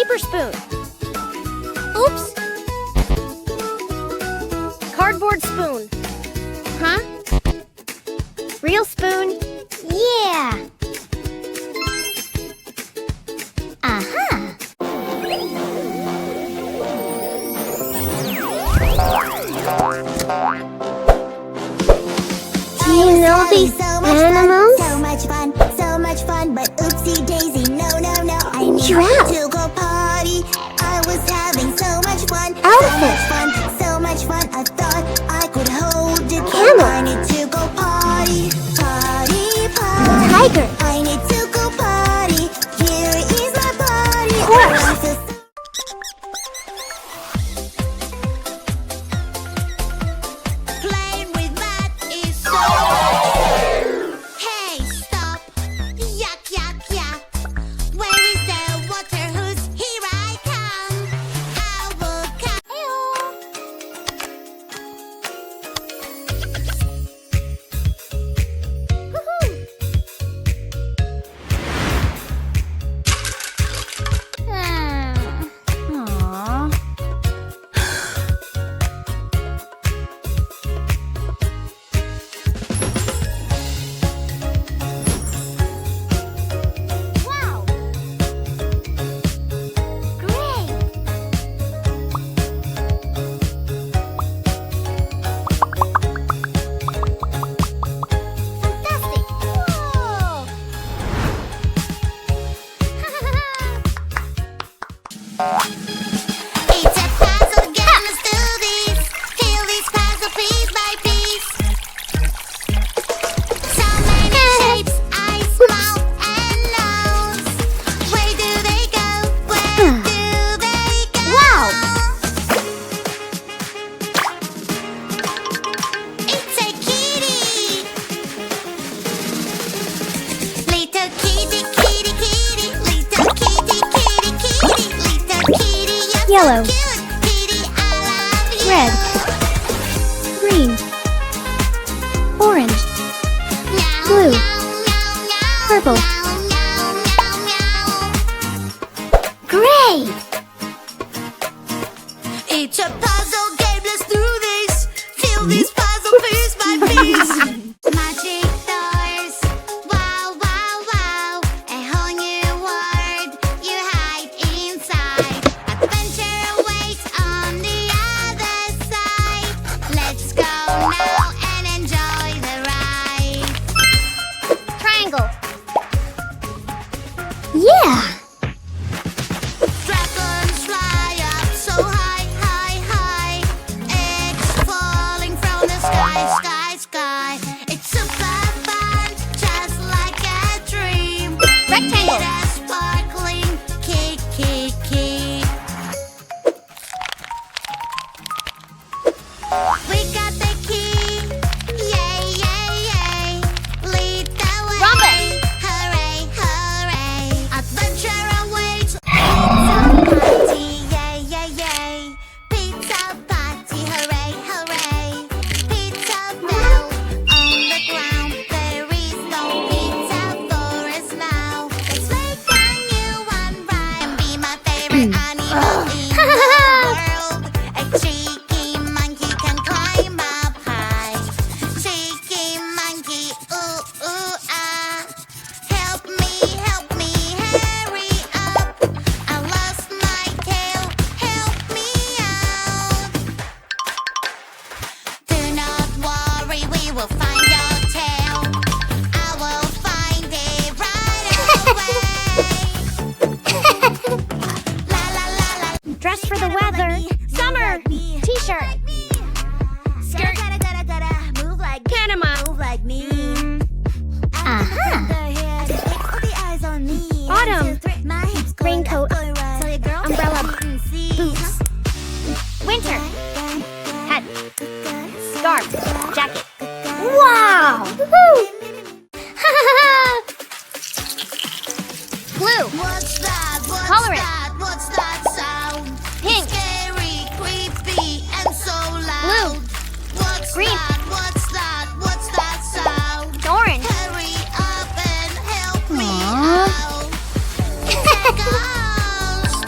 Paper spoon. Oops. Cardboard spoon. Huh? Real spoon. Yeah. Do you know these animals? So much fun, but oopsie daisy, no. I need Giraffe. to go party. I was having so much fun. Elephant. So much fun. I thought I could hold it. Camel. I need to go party. Tiger. I need to go party. Here is my body. Horse. Playing with that is so. Hey, stop! Yak. Where is the water hose? Here I come. I will come. Aww. Wow! Great! Fantastic! Whoa! It's a puzzle game, let's do this. Fill this puzzle piece by piece. So many shapes, eyes, mouth, and nose. Where do they go? Where do they go? Wow. It's a kitty. Little kitty. Little kitty. Little kitty, you're Yellow. so cute. Kitty, I love you. Red. Green. Orange. Meow, Blue. meow, meow, Purple. meow, meow, meow. Gray. It's a puzzle game, let's do this. Fill this puzzle piece by piece. Magic doors, wow, a whole new world you hide inside. Adventure awaits on the other side. Let's go now and enjoy the ride. Triangle. Yeah. Dragons fly up so high. Eggs falling from the sky. It's super fun, just like a dream. Rectangle. With a sparkling key. We got the key. Yay. Lead the way. Rhombus. Hooray. Adventure awaits. Pizza party, yay. Pizza party, hooray. Pizza bell on the ground. There is no pizza for us now. Let's make a new one right and be my favorite animal in the world. A cheeky monkey can climb up high. Cheeky monkey, ooh, ah. Help me, hurry up. I lost my tail, help me out. Do not worry, we will find your tail. I will find it right away. La. Dress for the weather. Summer. T-shirt. Skirt. Gotta move like me. Panama. Move like me. Autumn. Raincoat. Umbrella. Boots. Winter. Hat. Scarf. Jacket. Wow. Blue. What's that? Color it. What's that sound? Pink. Scary, creepy, and so loud. Blue. What's Green. that? What's that sound? Orange. Hurry up and help me Aw. out. Ghost.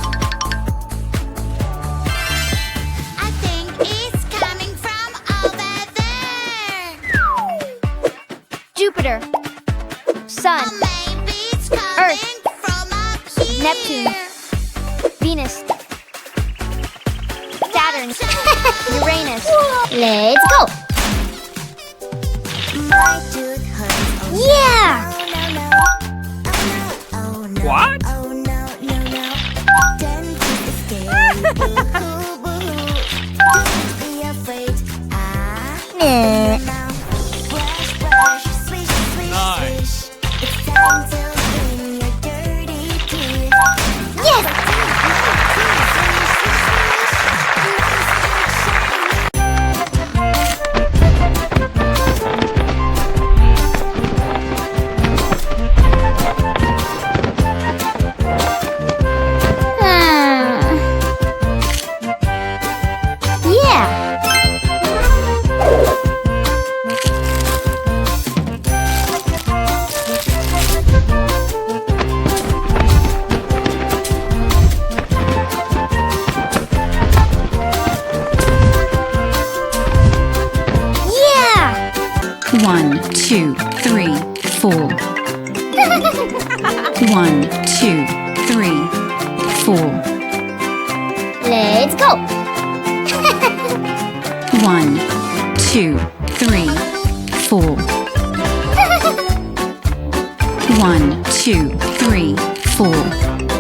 Let's go. My tooth hurts. Oh, Yeah. oh no. What? Oh no, no, no. Dentist is scary. Boo-hoo, boo-hoo. Don't be afraid. Nah. Now, brush, brush, swish, swish, Nice. swish. It's time to clean your dirty teeth. Yes. Yeah. Yeah. 1, 2, 3, 4. 1, 2, 3, 4. Let's go. 1, 2, 3, 4. 1, 2, 3, 4.